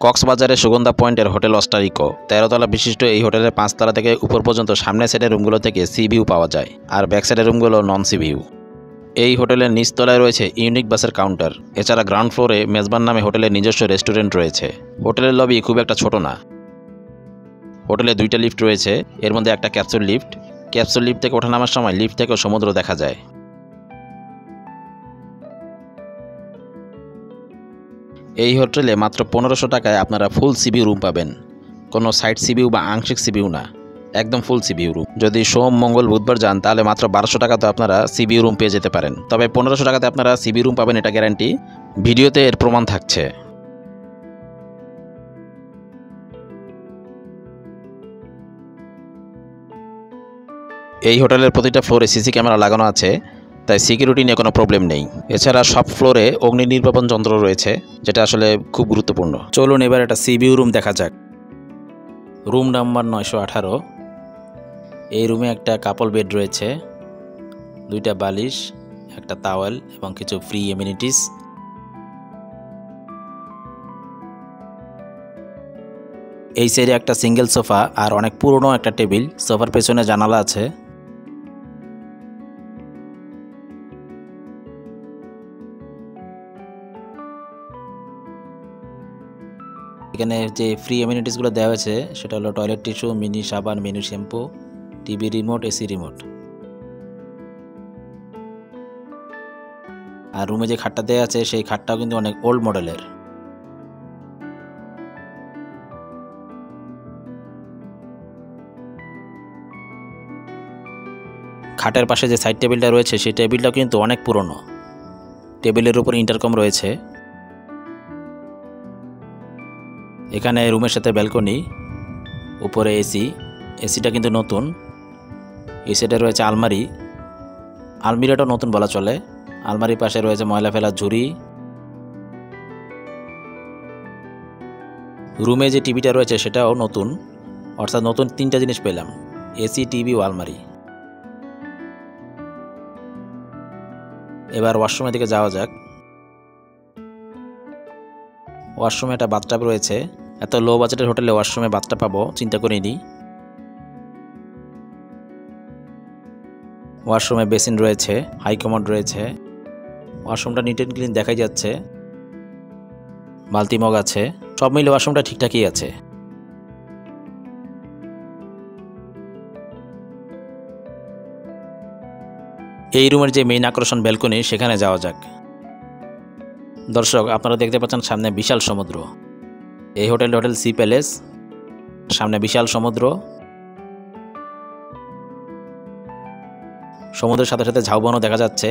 কক্সবাজারের সুগন্ধা পয়েন্টের হোটেল অস্টারিকো 13 তলা বিশিষ্ট এই হোটেলের 5 তলা থেকে উপর পর্যন্ত সামনের সাইডের রুমগুলো থেকে সি ভিউ পাওয়া যায়, আর ব্যাক সাইডের রুমগুলো নন সি ভিউ। এই হোটেলের নিচতলায় রয়েছে ইউনিক বাসের কাউন্টার। এছাড়া গ্রাউন্ড ফ্লোরে মেজবান নামে হোটেলের নিজস্ব রেস্টুরেন্ট রয়েছে। হোটেলের লবি খুব একটা ছোট না। হোটেলে 2টা লিফট রয়েছে, এর মধ্যে একটা ক্যাপসুল লিফট। ক্যাপসুল লিফট থেকে ওঠানামার সময় লিফট থেকেও সমুদ্র দেখা যায়। এই হোটেলে মাত্র 1500 টাকায় আপনারা ফুল সিভিউ রুম পাবেন। কোনো সাইড সিভিউ বা আংশিক সিভিউ না, একদম ফুল সিভিউ রুম। যদি সোম, মঙ্গল, বুধবার যান তাহলে মাত্র 1200 টাকাতে আপনারা সিভিউ রুম পেয়ে যেতে পারেন। তবে 1500 টাকাতে আপনারা সিভিউ রুম পাবেন এটা গ্যারান্টি। ভিডিওতে এর প্রমাণ থাকছে। এই হোটেলের প্রতিটা ফ্লোরে সিসি ক্যামেরা লাগানো আছে, তাই সিকিউরিটি নিয়ে কোনো প্রবলেম নেই। এছাড়া সব ফ্লোরে অগ্নি নির্বাপন যন্ত্র রয়েছে, যেটা আসলে খুব গুরুত্বপূর্ণ। চলুন এবার একটা সিভিউ রুম দেখা যাক। Room number 918। এই রুমে একটা কাপল বেড রয়েছে, 2টা বালিশ, একটা টাওয়েল এবং কিছু ফ্রি এমিনিটিস। এই সাইডে একটা সিঙ্গেল সোফা আর অনেক পুরনো একটা টেবিল। সোফার পেছনে জানালা আছে। এখানে যে ফ্রি এমিনিটিসগুলো দেওয়া হয়েছে সেটা হলো টয়লেট টিস্যু, মিনি সাবান, mini shampoo, TV remote, AC remote. আর রুমে যে খাটটা দেওয়া আছে সেই খাটটাও কিন্তু অনেক ওল্ড মডেলের। খাটের পাশে যে সাইড টেবিলটা রয়েছে সেই টেবিলটাও কিন্তু অনেক পুরনো। টেবিলের উপর ইন্টারকম রয়েছে। এখানে রুমের সাথে ব্যালকনি, উপরে এসি। এসিটা কিন্তু নতুন। এই সাইডে রয়েছে আলমারি। আলমিরাটাও নতুন বলা চলে। আলমারির পাশে রয়েছে ময়লা ফেলার ঝুড়ি। রুমে যে টিভিটা রয়েছে সেটাও নতুন, অর্থাৎ নতুন 3টা জিনিস পেলাম: এসি, টিভি ও আলমারি। এবার ওয়াশরুমের দিকে যাওয়া যাক। ওয়াশরুমে একটা বাথটাব রয়েছে। এত লো বাজেটের হোটেলে ওয়াশরুমে বাথটাব পাবো চিন্তা করিনি। ওয়াশরুমে বেসিন রয়েছে, হাই কমোড রয়েছে। ওয়াশরুমটা নিট অ্যান্ড ক্লিন দেখাই যাচ্ছে। বালতি মগ আছে, সব মিলে ওয়াশরুমটা ঠিকঠাকই আছে। এই রুমের যে মেইন আকর্ষণ ব্যালকনি, সেখানে যাওয়া যাক। দর্শক, আপনারা দেখতে পাচ্ছেন সামনে বিশাল সমুদ্র। এই হোটেল সি প্যালেস। সামনে বিশাল সমুদ্র, সমুদ্রের সাথে সাথে ঝাউবনও দেখা যাচ্ছে।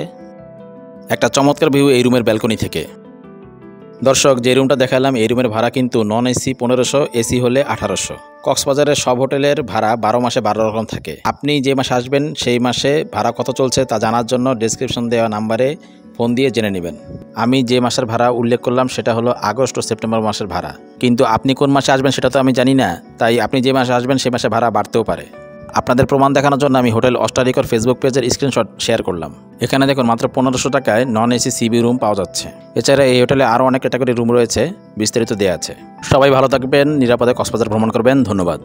একটা চমৎকার ভিউ এই রুমের ব্যালকনি থেকে। দর্শক, যে রুমটা দেখালাম এই রুমের ভাড়া কিন্তু নন এসি 1500, এসি হলে 1800। কক্সবাজারের সব হোটেলের ভাড়া 12 মাসে 12 রকম থাকে। আপনি যে মাসে আসবেন সেই মাসে ভাড়া কত চলছে তা জানার জন্য ডেসক্রিপশন দেওয়া নাম্বারে ফোন দিয়ে জেনে নেবেন। আমি যে মাসের ভাড়া উল্লেখ করলাম সেটা হলো আগস্ট ও সেপ্টেম্বর মাসের ভাড়া, কিন্তু আপনি কোন মাসে আসবেন সেটা তো আমি জানি না, তাই আপনি যে মাসে আসবেন সেই মাসে ভাড়া বাড়তেও পারে। আপনাদের প্রমাণ দেখানোর জন্য আমি হোটেল অস্টারিকোর ফেসবুক পেজের স্ক্রিনশট শেয়ার করলাম। এখানে দেখুন মাত্র 1500 টাকায় নন এসি সিবি রুম পাওয়া যাচ্ছে। এছাড়া এই হোটেলে আরও অনেক ক্যাটাগরি রুম রয়েছে, বিস্তারিত দেওয়া আছে। সবাই ভালো থাকবেন, নিরাপদে কক্সবাজার ভ্রমণ করবেন। ধন্যবাদ।